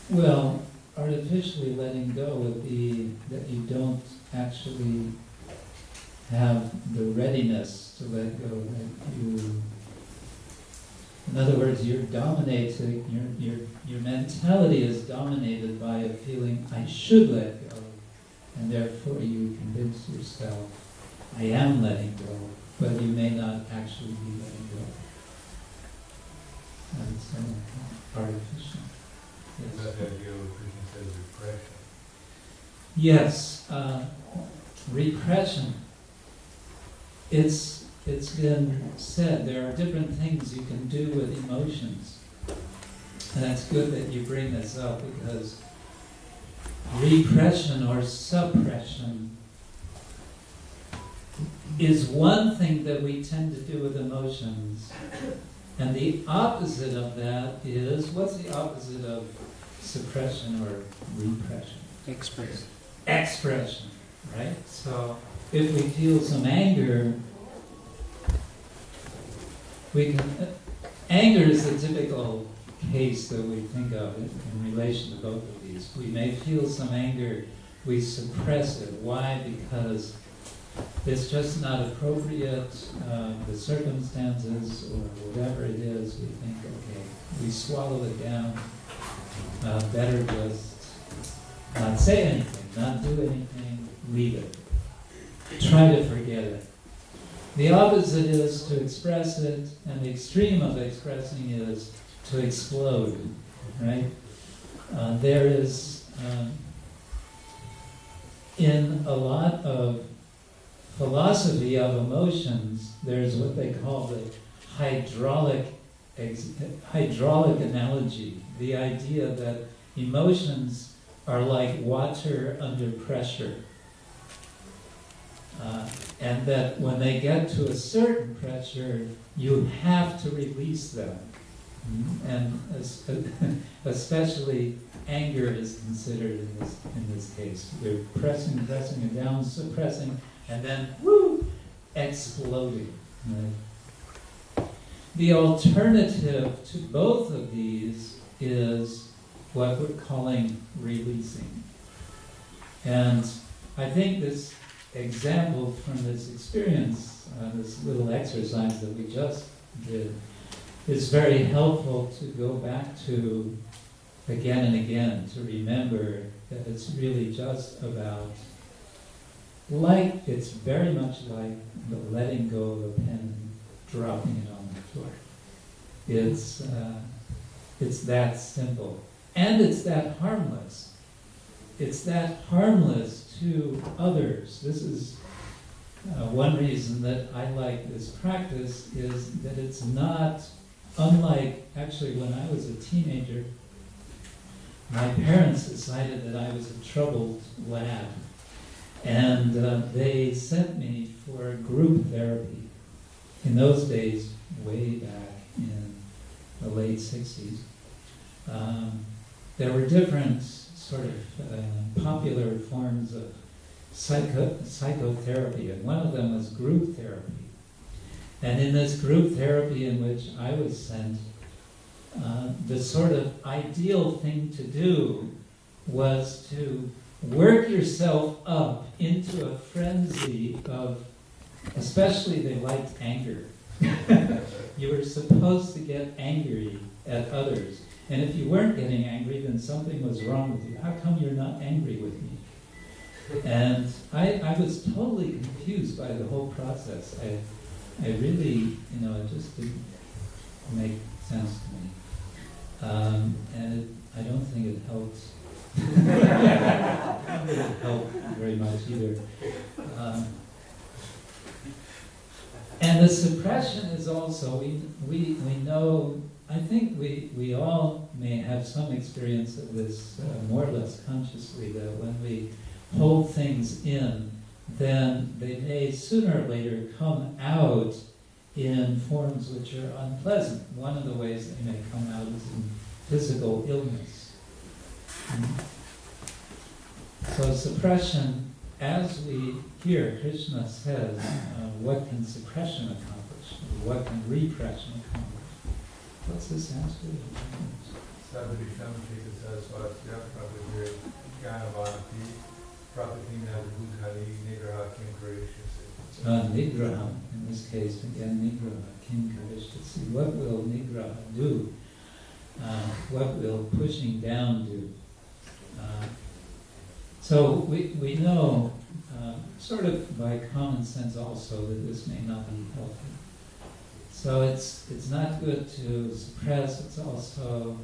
Well, artificially letting go would be that you don't actually have the readiness to let go. That you, in other words, you're dominated. Your mentality is dominated by a feeling I should let go, and therefore you convince yourself I am letting go, but you may not actually be letting go. And so artificial. Yes. That idea of Krishna says repression. Yes, repression. It's been said there are different things you can do with emotions. And that's good that you bring this up, because repression or suppression is one thing that we tend to do with emotions. And the opposite of that is, what's the opposite of suppression or repression? Expression. Expression, right? So if we feel some anger, we can, anger is the typical case that we think of in relation to both of these. We may feel some anger, we suppress it. Why? Because it's just not appropriate, the circumstances or whatever it is, we think, okay, we swallow it down, better just not say anything, not do anything, leave it. Try to forget it. The opposite is to express it, and the extreme of expressing is to explode, right? There is, in a lot of philosophy of emotions, there's what they call the hydraulic analogy, the idea that emotions are like water under pressure. And that when they get to a certain pressure, you have to release them. And especially anger is considered in this case. They're pressing it down, suppressing, and then, woo, exploding. Right? The alternative to both of these is what we're calling releasing. And I think this example from this experience, this little exercise that we just did, is very helpful to go back to again and again, to remember that it's really just about, it's very much like the letting go of a pen and dropping it on the floor. It's that simple. And it's that harmless. It's that harmless to others. This is one reason that I like this practice, is that it's not unlike, actually when I was a teenager, my parents decided that I was a troubled lad. And they sent me for group therapy. In those days, way back in the late 60s, there were different sort of popular forms of psychotherapy, and one of them was group therapy. And in this group therapy in which I was sent, the sort of ideal thing to do was to work yourself up into a frenzy of, especially they liked anger. You were supposed to get angry at others. And if you weren't getting angry, then something was wrong with you. How come you're not angry with me? And I was totally confused by the whole process. I really, it just didn't make sense to me. And I don't think it helped. I don't think it helped very much either. And the suppression is also, we know, I think we all may have some experience of this more or less consciously, that when we hold things in, then they may sooner or later come out in forms which are unpleasant. One of the ways they may come out is in physical illness. So suppression, as we hear Krishna says, what can suppression accomplish? What can repression accomplish? What's this answer? Sabri Shamshika Saraswatya Prabhupada Gyanavati Prabhupada Bhutani Nigraha Kim Karishya. Nigraha, in this case, again, Nigraha, Kim Karishya. What will Nigraha do? What will pushing down do? So we know, sort of by common sense also, that this may not be healthy. So it's not good to suppress. It's also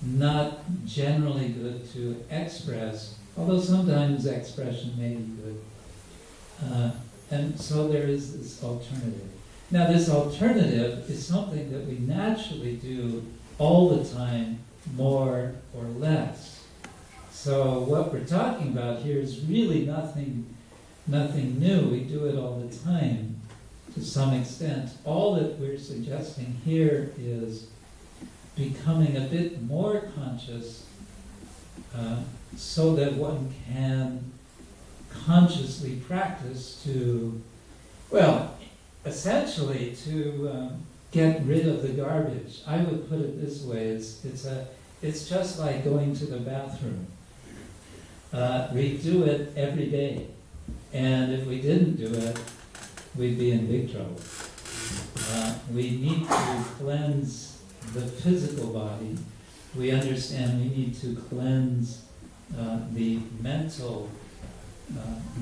not generally good to express, although sometimes expression may be good. And so there is this alternative. Now this alternative is something that we naturally do all the time, more or less. So what we're talking about here is really nothing new. We do it all the time to some extent. All that we're suggesting here is becoming a bit more conscious so that one can consciously practice to, well, essentially to get rid of the garbage. I would put it this way, it's just like going to the bathroom. We do it every day, and if we didn't do it, we'd be in big trouble. We need to cleanse the physical body. We understand we need to cleanse the mental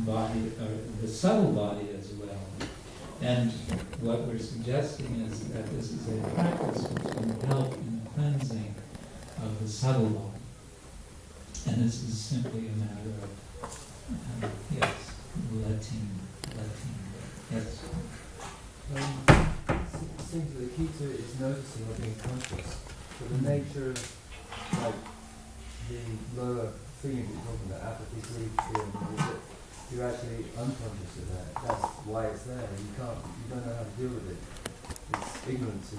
body, or the subtle body as well. And what we're suggesting is that this is a practice which can help in the cleansing of the subtle body. And this is simply a matter of, yes, letting. Yes. It seems that the key to it is noticing or being conscious. But the nature of, like, the lower feeling that you're talking about, apathy, grief, fear, is that you're actually unconscious of that. That's why it's there. You don't know how to deal with it. It's ignorance is